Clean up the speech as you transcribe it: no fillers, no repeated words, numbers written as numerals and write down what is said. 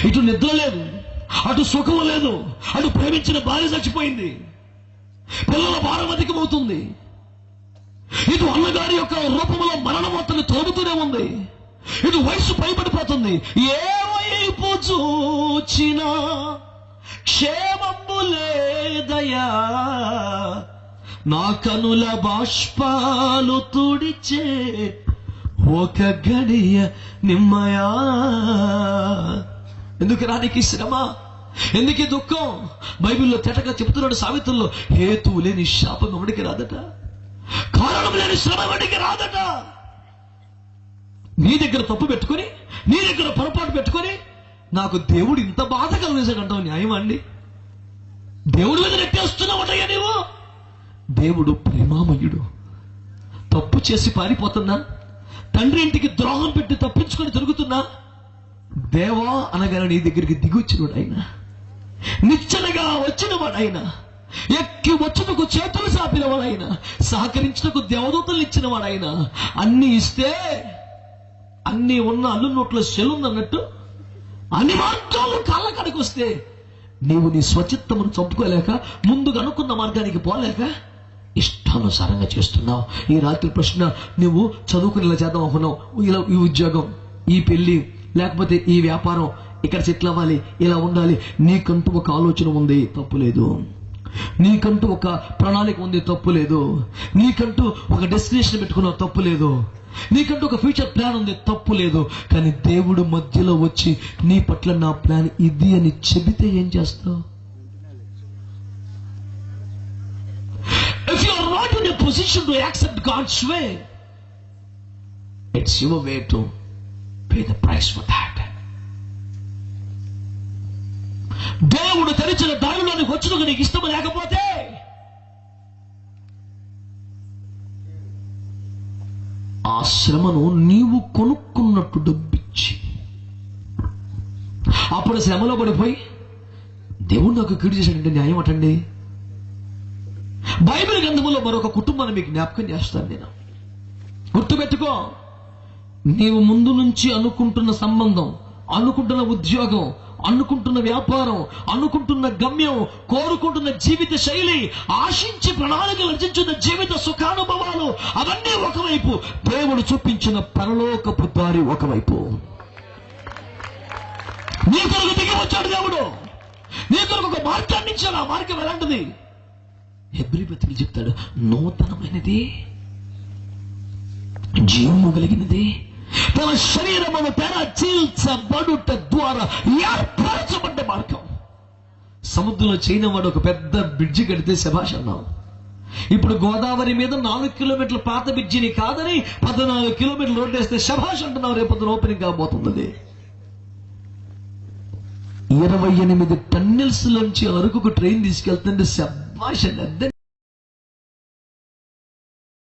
ఇటు నిద్ర లేదు, అటు సుఖం లేదు, అటు ప్రేమించిన భార్య చచ్చిపోయింది, పిల్లల భారం అధికమవుతుంది, ఇటు అన్నగారి యొక్క రూపంలో మరణం అతను తోడుతూనే ఉంది, ఇటు వయసు పైబడిపోతుంది. ఏ వైపు చూచినా క్షేమము లేదయా, నా కనుల బాష్పాలు తుడిచే ఒక గడియ నిమ్మయా. ఎందుకు రానికి శ్రమ, ఎందుకు దుఃఖం? బైబిల్లో తెటగా చెబుతున్నాడు సామెతల్లో, హేతువు లేని శాపం ఎవడికి రాదట, కారణం లేని శ్రమ ఎవడికి రాదట. నీ దగ్గర తప్పు పెట్టుకొని, నీ దగ్గర పొరపాటు పెట్టుకొని, నాకు దేవుడు ఇంత బాధ కలిగించాడంటావు న్యాయం అండి? దేవుడి మీద నెట్టేస్తున్నావటయ్యా నీవు. దేవుడు ప్రేమామయుడు. తప్పు చేసి పారిపోతున్నా, తండ్రి ఇంటికి ద్రోహం పెట్టి తప్పించుకొని తిరుగుతున్నా, దేవా అనగానే నీ దగ్గరికి దిగొచ్చినవాడు ఆయన, నిచ్చెనగా వచ్చినవాడు ఆయన, ఎక్కి వచ్చుటకు చేతులు సాపినవాడు ఆయన, సహకరించుటకు దేవదూతలు ఇచ్చినవాడు ఆయన. అన్ని ఇస్తే అన్ని ఉన్న అల్లు నోట్లో సెలుందన్నట్టు అన్ని మార్గాలు కాళ్ళ కడికి వస్తే నీవు నీ స్వచిత్తమును చంపుకోలేక, ముందుగా అనుకున్న మార్గానికి పోలేక ఇష్టానుసారంగా చేస్తున్నావు. ఈ రాత్రి ప్రశ్న, నువ్వు చదువుకుని ఇలా చేద్దాం అనుకున్నావు, ఇలా ఈ ఉద్యోగం, ఈ పెళ్లి, లేకపోతే ఈ వ్యాపారం, ఇక్కడ సెటిల్ అవ్వాలి, ఇలా ఉండాలి, నీకంటూ ఒక ఆలోచన ఉంది, తప్పులేదు. నీకంటూ ఒక ప్రణాళిక ఉంది, తప్పులేదు. నీకంటూ ఒక డెస్టినేషన్ పెట్టుకున్నావు, తప్పులేదు. నీకంటూ ఒక ఫ్యూచర్ ప్లాన్ ఉంది, తప్పులేదు. కానీ దేవుడు మధ్యలో వచ్చి నీ పట్ల నా ప్లాన్ ఇది అని చెబితే ఏం చేస్తావు? If you are not in a position to accept God's way, it's your way to pay the price for that. దేవుడు తెరిచిన దారిలోనికి వచ్చినకు నీకు ఇష్టం లేకపోతే ఆ శ్రమను నీవు కొనుక్కున్నట్టు డబ్బిచ్చి, అప్పుడు శ్రమలో పడిపోయి దేవుడు నాకు కీడు చేశాడంటే న్యాయం అటండి. బైబిల్ గ్రంథంలో మరొక కుటుంబాన్ని మీకు జ్ఞాపకం చేస్తాను నేను. గుర్తుపెట్టుకో, నీవు ముందు నుంచి అనుకుంటున్న సంబంధం, అనుకుంటున్న ఉద్యోగం, అనుకుంటున్న వ్యాపారం, అనుకుంటున్న గమ్యం, కోరుకుంటున్న జీవిత శైలి, ఆశించి ప్రణాళికలు రచించిన జీవిత సుఖానుభవాలు, అవన్నీ ఒకవైపు, దేవుడు చూపించిన పరలోకపు దారి ఒకవైపు. నీ కొరకు దిగి వచ్చాడు దేవుడు, నీ కొరకు ఒక మార్గాన్ని ఇచ్చాడు. ఆ మార్గం ఎలాంటిది? హెబ్రీ పత్రిక చెప్తాడు, నూతనమైనది, జీవము కలిగినది, తన శరీరమును తెర చీల్చబడుట ద్వారా ఏర్పరచబడ్డ మార్గం. సముద్రంలో చైనా వాడు ఒక పెద్ద బ్రిడ్జి కడితే శభాష్ అన్నాం. ఇప్పుడు గోదావరి మీద 4 కిలోమీటర్ల పాత బ్రిడ్జిని కాదని 14 కిలోమీటర్లు రోడ్డు వేస్తే శభాష్ అంటున్నాం. రేపొద్దున ఓపెనింగ్ కాబోతుంది. 28 టన్నెల్స్ లోంచి అరకుకు ట్రైన్ తీసుకెళ్తుంటే శభాష్ అండి.